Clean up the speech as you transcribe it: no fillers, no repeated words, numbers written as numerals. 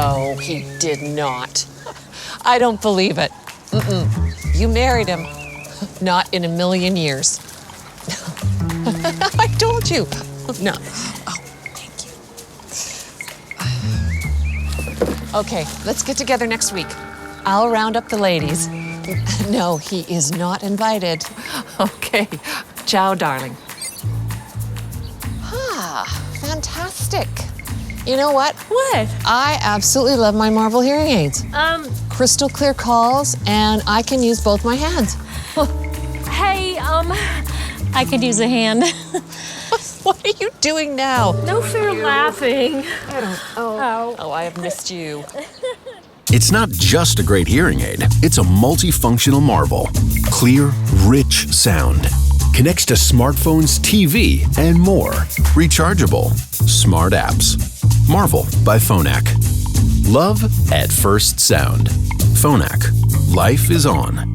No, he did not. I don't believe it. You married him. Not in a million years. I told you. No. Oh, thank you. Okay, let's get together next week. I'll round up the ladies. No, he is not invited. Okay. Ciao, darling. Fantastic. You know what? What? I absolutely love my Marvel hearing aids. Crystal clear calls, and I can use both my hands. Hey, I could use a hand. What are you doing now? No fair laughing. Oh, I have missed you. It's not just a great hearing aid, it's a multifunctional Marvel. Clear, rich sound. Connects to smartphones, TV, and more. Rechargeable. Smart apps. Marvel by Phonak. Love at first sound. Phonak. Life is on.